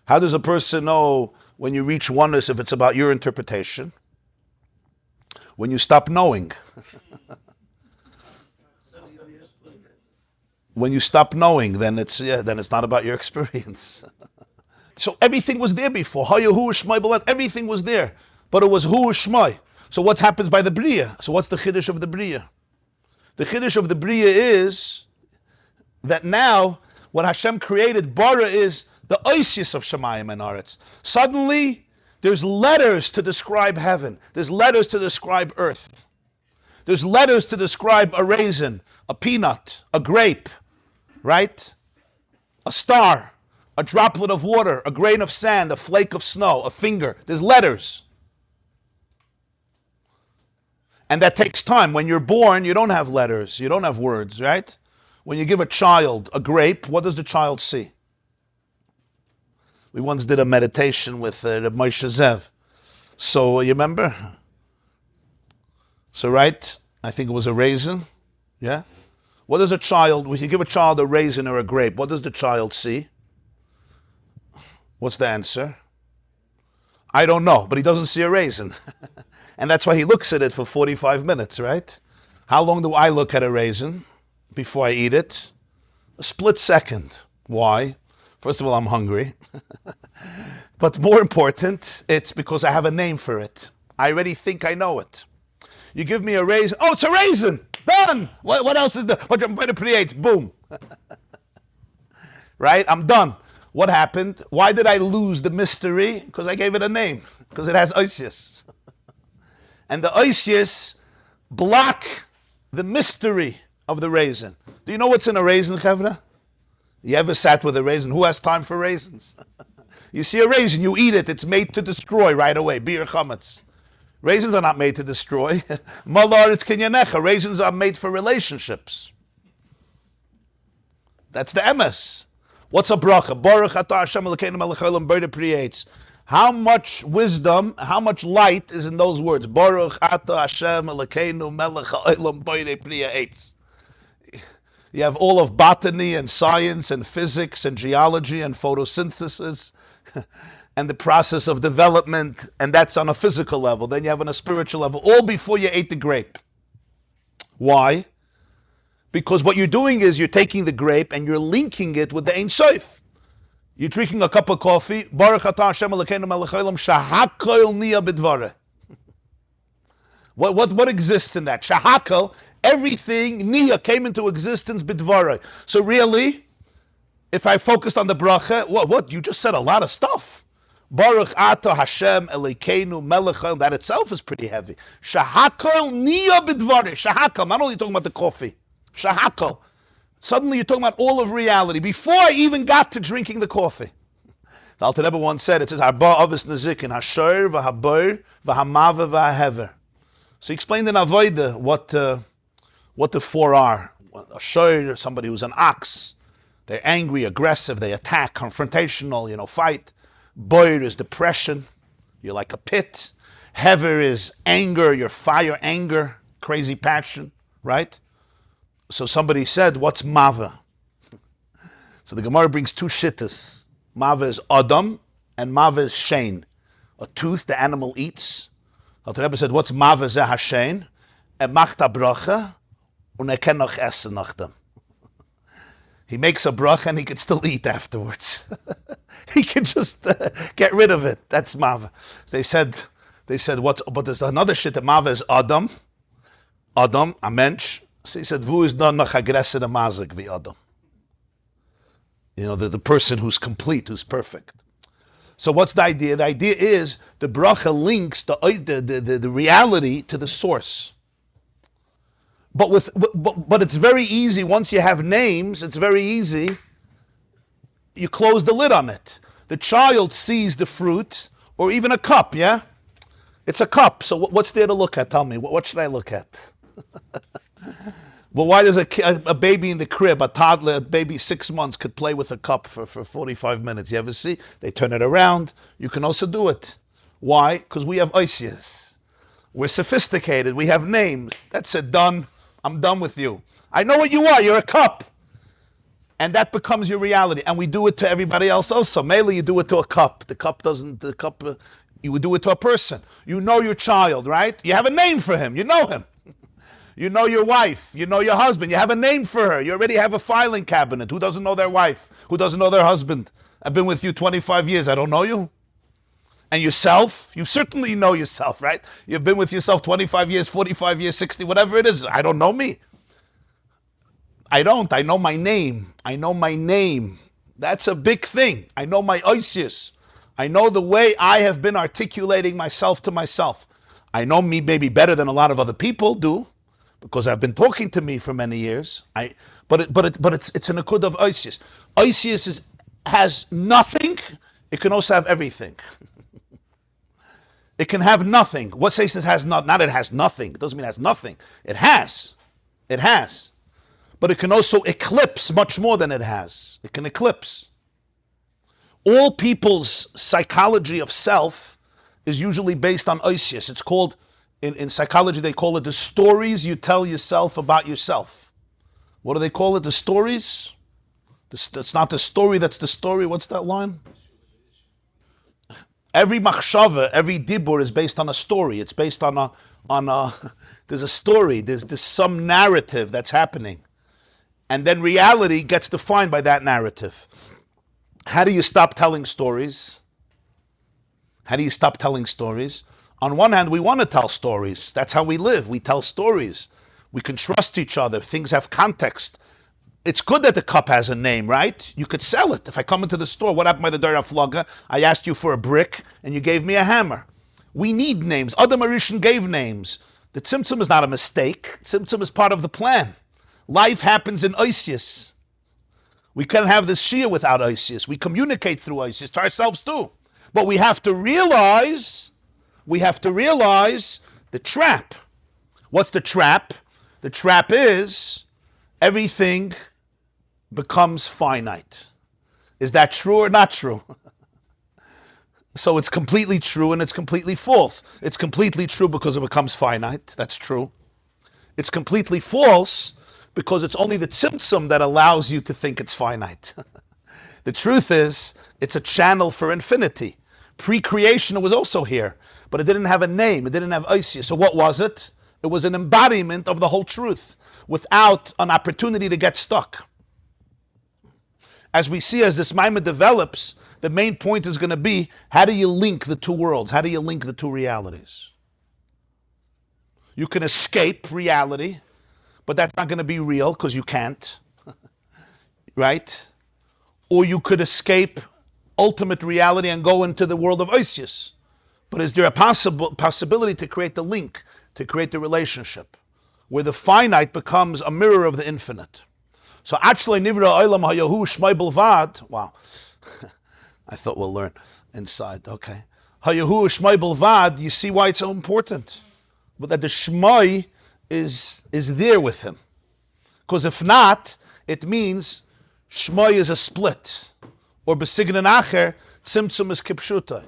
How does a person know when you reach oneness if it's about your interpretation? When you stop knowing. When you stop knowing, then it's not about your experience. So everything was there before. Everything was there. But it was hu shmai. So what happens by the Briya? So what's the chiddush of the Briya? The chiddush of the Briya is that now what Hashem created, bara, is the oisius of Shemayim and Aretz. Suddenly, there's letters to describe heaven. There's letters to describe earth. There's letters to describe a raisin, a peanut, a grape, right? A star, a droplet of water, a grain of sand, a flake of snow, a finger. There's letters. And that takes time. When you're born, you don't have letters. You don't have words, right? When you give a child a grape, what does the child see? We once did a meditation with Rabbi Moshe Zev. So, you remember? So, right? I think it was a raisin. Yeah? What does a child, when you give a child a raisin or a grape, what does the child see? What's the answer? I don't know, but he doesn't see a raisin. And that's why he looks at it for 45 minutes, right? How long do I look at a raisin before I eat it? A split second. Why? First of all, I'm hungry. But more important, it's because I have a name for it. I already think I know it. You give me a raisin. Oh, it's a raisin! Done! What else is there? Predation. Boom. Right? I'm done. What happened? Why did I lose the mystery? Because I gave it a name. Because it has oisius. And the oisius block the mystery of the raisin. Do you know what's in a raisin, Chevra? You ever sat with a raisin? Who has time for raisins? You see a raisin, you eat it. It's made to destroy right away. Beer chametz. Raisins are not made to destroy. Malar, it's kinyanecha. Raisins are made for relationships. That's the emes. What's a bracha? Baruch atah Hashem Elokeinu melech haolam borei precreates. How much wisdom, how much light is in those words? Baruch atah Hashem Elokeinu melech haolam borei precreates. You have all of botany and science and physics and geology and photosynthesis and the process of development, and that's on a physical level. Then you have on a spiritual level, all before you ate the grape. Why? Because what you're doing is you're taking the grape and you're linking it with the Ein Sof. You're drinking a cup of coffee. Baruch atah Hashem Elokeinu melech haolam shahakol niya b'dvareh. What exists in that? Shahakol, everything, niya, came into existence b'dvareh. So really, if I focused on the bracha, what? You just said a lot of stuff. Baruch atah Hashem Elokeinu melech haolam, that itself is pretty heavy. Shahakol niya b'dvareh. Shahakol, not only talking about the coffee. Shahakol. Suddenly you're talking about all of reality before I even got to drinking the coffee. The Alter Rebbe once said, it says, Arba avis nezikin, hashor, v'habor, v'hamava, v'hahever. So he explained in Avodah what the four are. A shor, somebody who's an ox. They're angry, aggressive, they attack, confrontational, fight. Boir is depression. You're like a pit. Hever is anger, you're fire, anger, crazy passion, right? So somebody said, what's Mava? So the Gemara brings two shittas. Mava is Adam, and Mava is Shein. A tooth the animal eats. The Rebbe said, what's Mava zeh Hashein? Macht a bracha, und kann noch essen nach dem. He makes a bracha and he can still eat afterwards. He can just get rid of it. That's Mava. They said, but there's another shit that Mava is Adam. Adam, a mensch. So he said, "Vu is not noch aggressive mazik vi Adam." The person who's complete, who's perfect. So what's the idea? The idea is the bracha links the reality to the source. But it's very easy once you have names. It's very easy. You close the lid on it. The child sees the fruit, or even a cup. Yeah, it's a cup. So what's there to look at? Tell me. What should I look at? Well, why does a baby in the crib, a toddler, a baby 6 months, could play with a cup for 45 minutes? You ever see? They turn it around. You can also do it. Why? Because we have oisias. We're sophisticated. We have names. That's it. Done. I'm done with you. I know what you are. You're a cup. And that becomes your reality. And we do it to everybody else also. Mainly you do it to a cup. You would do it to a person. You know your child, right? You have a name for him. You know him. You know your wife. You know your husband. You have a name for her. You already have a filing cabinet. Who doesn't know their wife? Who doesn't know their husband? I've been with you 25 years. I don't know you. And yourself? You certainly know yourself, right? You've been with yourself 25 years, 45 years, 60, whatever it is. I don't know me. I don't. I know my name. I know my name. That's a big thing. I know my oisius. I know the way I have been articulating myself to myself. I know me maybe better than a lot of other people do, because I've been talking to me for many years. But it's an akud of oisius. Oisius has nothing. It can also have everything. It can have nothing. What says it has not? Not it has nothing. It doesn't mean it has nothing. It has. It has. But it can also eclipse much more than it has. It can eclipse. All people's psychology of self is usually based on oisius. It's called, in psychology, they call it the stories you tell yourself about yourself. What do they call it? The stories? It's not the story, that's the story. What's that line? Every machshava, every dibur is based on a story. It's based on a there's a story, there's some narrative that's happening. And then reality gets defined by that narrative. How do you stop telling stories? How do you stop telling stories? On one hand, we want to tell stories. That's how we live. We tell stories. We can trust each other. Things have context. It's good that the cup has a name, right? You could sell it. If I come into the store, what happened by the Dora Flogga? I asked you for a brick, and you gave me a hammer. We need names. Adam Arishan gave names. The Tzimtzum is not a mistake. Tzimtzum is part of the plan. Life happens in oisius. We can't have this Shia without oisius. We communicate through oisius to ourselves too. But we have to realize the trap. What's the trap? The trap is everything becomes finite. Is that true or not true? So it's completely true and it's completely false. It's completely true because it becomes finite. That's true. It's completely false because it's only the Tzimtzum that allows you to think it's finite. The truth is, it's a channel for infinity. Precreation was also here, but it didn't have a name. It didn't have oisia. So what was it? It was an embodiment of the whole truth without an opportunity to get stuck. As we see, as this Maimah develops, the main point is going to be, how do you link the two worlds? How do you link the two realities? You can escape reality, but that's not going to be real because you can't, right? Or you could escape ultimate reality and go into the world of oisius. But is there a possibility to create the link, to create the relationship, where the finite becomes a mirror of the infinite? So actually, nivra olam hayahu shmai belvad. Wow, I thought we'll learn inside. Okay, hayahu shmai belvad. You see why it's so important, but that the shmai is there with him, because if not, it means shmai is a split, or besignan acher tzimtzum is kipshuta.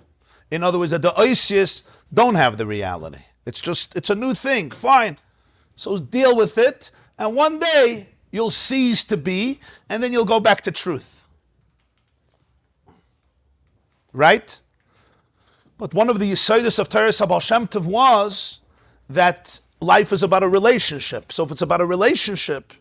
In other words, that the oisius don't have the reality. It's a new thing. Fine, so deal with it, and one day you'll cease to be, and then you'll go back to truth. Right? But one of the yesodis of Torah Baal Shem Tov was that life is about a relationship. So if it's about a relationship,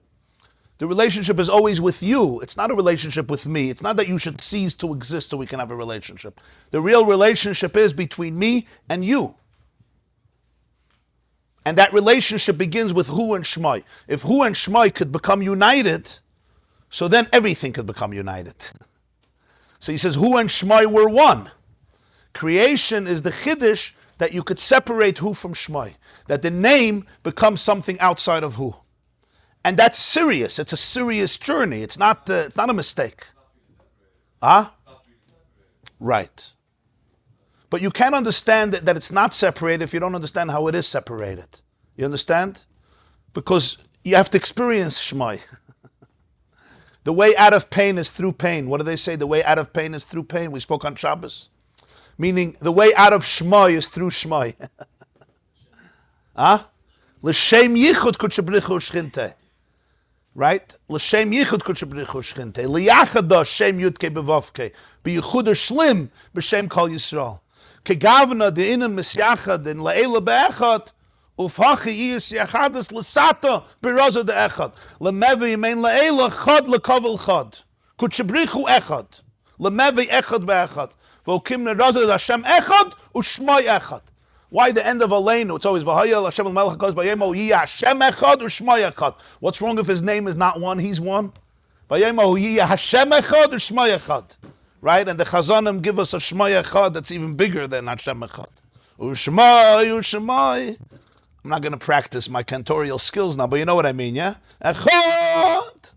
the relationship is always with you. It's not a relationship with me. It's not that you should cease to exist so we can have a relationship. The real relationship is between me and you. And that relationship begins with Hu and Shmai. If Hu and Shmai could become united, so then everything could become united. So he says, Hu and Shmai were one. Creation is the chiddush that you could separate Hu from Shmai. That the name becomes something outside of Hu. And that's serious. It's a serious journey. It's not a mistake. Right. But you can't understand that it's not separated if you don't understand how it is separated. You understand? Because you have to experience Shmai. The way out of pain is through pain. What do they say? The way out of pain is through pain. We spoke on Shabbos. Meaning, the way out of Shmai is through Shmai. L'shem yichud kutchabrichu shchinte. Right? L'shem yichud kutchabrichu shchinte. L'yachada shem yudke bevavke. B'yichud shlim b'shem kol Yisrael. Kegavna de inan misyachad in la'ela be'echad. Ufhachi yis yachadis l'sata b'raza de echad. L'mevi yimein la'ela chad l'kavel chad. Kutchabrichu echad. L'mevi echad be'echad. V'okimna raza de Hashem echad u'shmai echad. Why the end of Aleinu? It's always V'hayel Hashem al-Melech HaKadosh B'yemo Yi Hashem echad u'shmai echad. What's wrong if his name is not one? He's one. Vayomahu yiyeh Hashem echad or Shema echad. Right? And the Chazanim give us a Shema echad that's even bigger than Hashem echad. Ushmai, Ushmai. I'm not going to practice my cantorial skills now, but you know what I mean, yeah? Echad.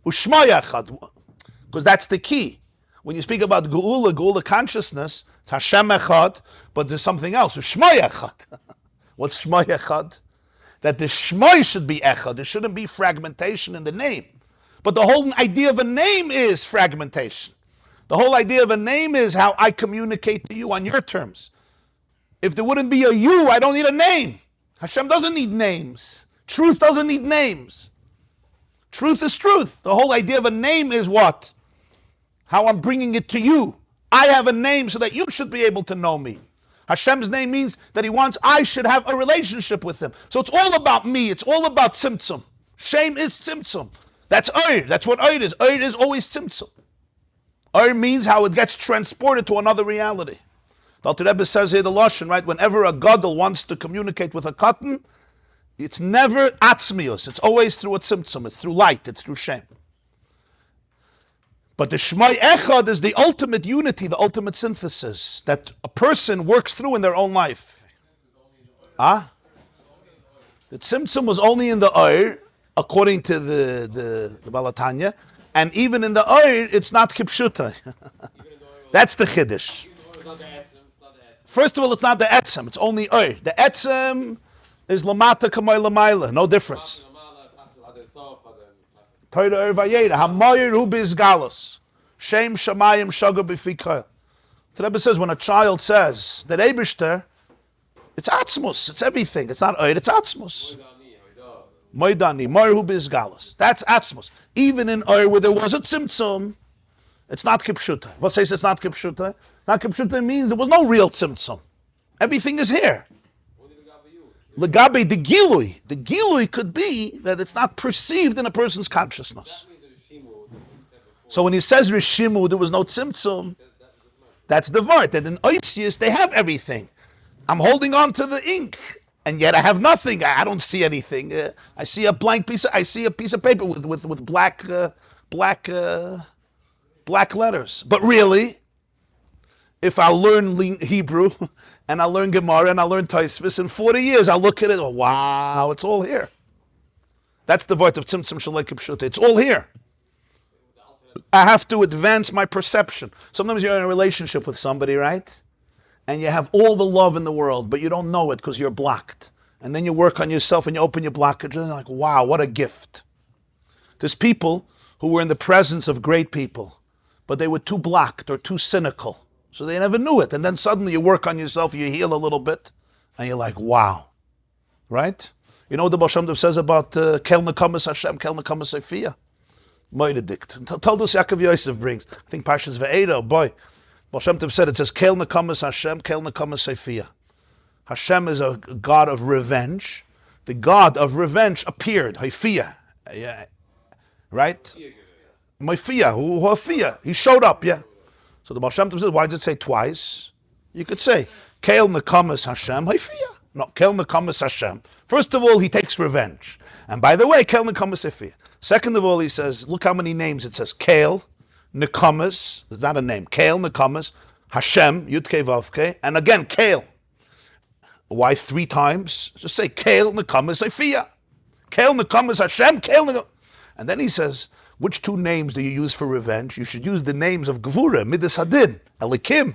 Ushmai echad. Because that's the key. When you speak about Geula consciousness, it's Hashem echad, but there's something else. Ushmai echad. What's Shema echad? That the Shema should be echad. There shouldn't be fragmentation in the name. But the whole idea of a name is fragmentation. The whole idea of a name is how I communicate to you on your terms. If there wouldn't be a you, I don't need a name. Hashem doesn't need names. Truth doesn't need names. Truth is truth. The whole idea of a name is what? How I'm bringing it to you. I have a name so that you should be able to know me. Hashem's name means that he wants I should have a relationship with him. So it's all about me. It's all about Tzimtzum. Shame is Tzimtzum. That's Iyar. That's what Iyar is. Iyar is always Tzimtzum. Iyar means how it gets transported to another reality. The Alter Rebbe says here the Lashon, right? Whenever a gadol wants to communicate with a katan, it's never atzmius. It's always through a tzimtzum. It's through light. It's through shame. But the Shema Echad is the ultimate unity, the ultimate synthesis that a person works through in their own life. The Tzimtzum was only in the Iyar, according to the Balatanya, and even in the Iyar, it's not Kipshuta. That's the Chiddush. First of all, it's not the Etzem, it's only Iyar. The Etzem is Lamata Kamay Lamayla, no difference. Torah Vayera, Hamayir Hu Bizgalos, Shem Shamayim Shagar B'Fikayil. The Rebbe says when a child says that Eibishter, it's Atzmus, it's everything. It's not Iyar, it's Atzmus. Moidani, Mayir Hu Bizgalos. That's Atzmus. Even in Iyar where there was a Tzimtzum, it's not Kipshuta. What says it's not Kipshuta? Not Kipshuta means there was no real Tzimtzum. Everything is here. Legabe the Gilui. The Gilui could be that it's not perceived in a person's consciousness. So when he says Rishimu, there was no Tzimtzum, that's the Vart. That in Oisius, they have everything. I'm holding on to the ink, and yet I have nothing. I don't see anything. I see a blank piece. I see a piece of paper with black letters. But really, if I learn Hebrew and I learn Gemara and I learn Taisvis in 40 years, I'll look at it. Oh, wow, it's all here. That's the Vart of Tzimtzum Shalei Kipshuta. It's all here. I have to advance my perception. Sometimes you're in a relationship with somebody, right? And you have all the love in the world, but you don't know it because you're blocked. And then you work on yourself and you open your blockage and you're like, wow, what a gift. There's people who were in the presence of great people, but they were too blocked or too cynical. So they never knew it. And then suddenly you work on yourself, you heal a little bit, and you're like, wow. Right? You know what the Baal Shem Tov says about Kalenakamus Hashem, Kalenakamus Sophia? Moededict. Told us Yaakov Yosef brings. I think Parshas Ve'eda, boy. Baal Shem Tov said, it says, Kalenakamus Hashem, Kalenakamus Sophia. Hashem is a God of revenge. The God of revenge appeared. Haifia. Yeah. Right? Moifia. He showed up, yeah. So the Baal Shem Tov says, why did it say twice? You could say, Kalenakamus Hashem, Haifia. No, Kalenakamus Hashem. First of all, he takes revenge. And by the way, Kalenakamus Haifia. Second of all, he says, look how many names it says. Kael, Nekamus, it's not a name. Kael, Nekamus, Hashem, Yudke Vavke, and again, Kael. Why 3 times? Just say, Kael, Nekamus Haifia. Kael, Nekamus Hashem, Kael, Nekamus. And then he says, which 2 names do you use for revenge? You should use the names of Gevura, Midas Hadin, Elikim,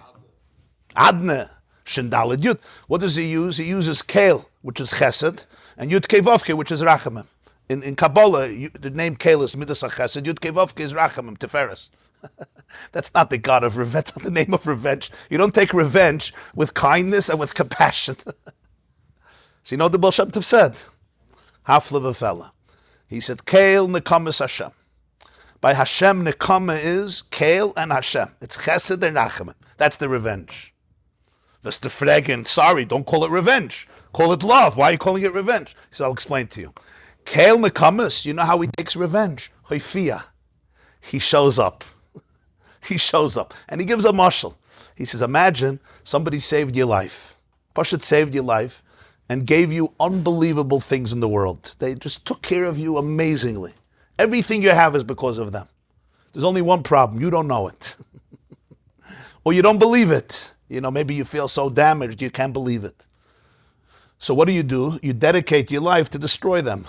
Adne, Shindalad Yud. What does he use? He uses Kael, which is Chesed, and Yud Kevavke, which is Rachamim. In Kabbalah, the name Kael is Midas HaChesed, Yud Kevavke is Rachamim, Tiferes. That's not the God of revenge, that's not the name of revenge. You don't take revenge with kindness and with compassion. So you know what the Baal Shem Tov said? Half of a fella. He said, Kael Nekamas Hashem. By Hashem, Nekama is Kael and Hashem. It's Chesed and Rachamim. That's the revenge. That's the fragen. Sorry, don't call it revenge. Call it love. Why are you calling it revenge? He said, I'll explain to you. Kael Nekamas, you know how he takes revenge? Hoifia. He shows up. He shows up. And he gives a mashal. He says, imagine somebody saved your life. Pashat saved your life and gave you unbelievable things in the world. They just took care of you amazingly. Everything you have is because of them. There's only one problem. You don't know it. Or you don't believe it. Maybe you feel so damaged you can't believe it. So what do? You dedicate your life to destroy them.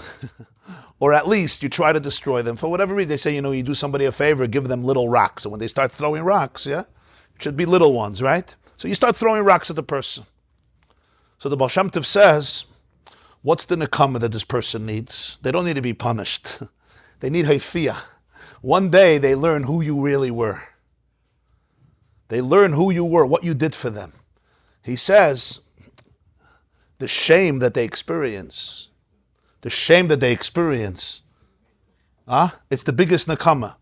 Or at least you try to destroy them. For whatever reason, they say, you do somebody a favor, give them little rocks. So when they start throwing rocks, it should be little ones, right? So you start throwing rocks at the person. So the Baal Shem Tov says, what's the nekama that this person needs? They don't need to be punished. They need hayfiyah. One day they learn who you really were. They learn who you were, what you did for them. He says, the shame that they experience, it's the biggest nekama.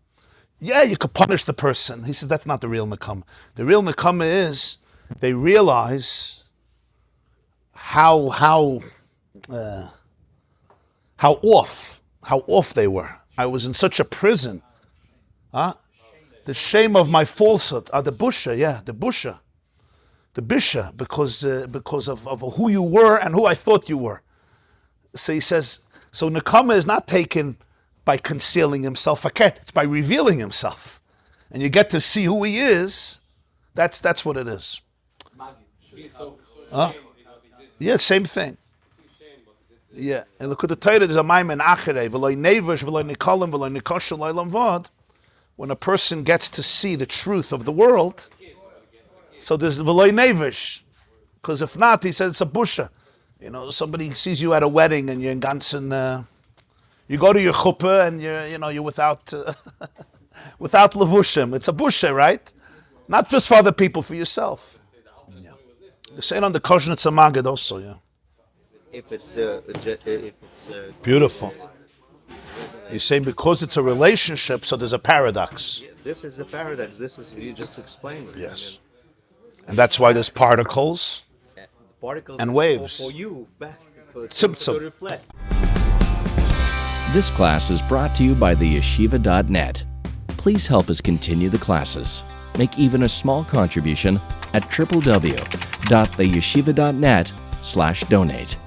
Yeah, you could punish the person. He says that's not the real nekama. The real nekama is they realize how off they were. I was in such a prison. The shame of my falsehood. The busha, because of who you were and who I thought you were. So he says, so nekama is not taken by concealing himself, it's by revealing himself. And you get to see who he is. That's what it is. Yeah, same thing. Yeah, and look at the Torah, there's a maim in achere, v'loy nevesh, v'loy nikolim, v'loy nikoshe, lo'olam vod. When a person gets to see the truth of the world, so there's v'loy nevesh. Because if not, he says it's a busha. Somebody sees you at a wedding and you're in ganzen, you go to your chuppah and you're without without levushim. It's a busha, right? Not just for other people, for yourself. Yeah. The same on the Koshnitz Magid also, yeah. If it's beautiful. You're saying because it's a relationship, so there's a paradox. This is a paradox. This is you just explained. Yes. And that's why there's particles and waves. For you, back for Tzimtzum. to reflect. This class is brought to you by theyeshiva.net. Please help us continue the classes. Make even a small contribution at www.theyeshiva.net/donate.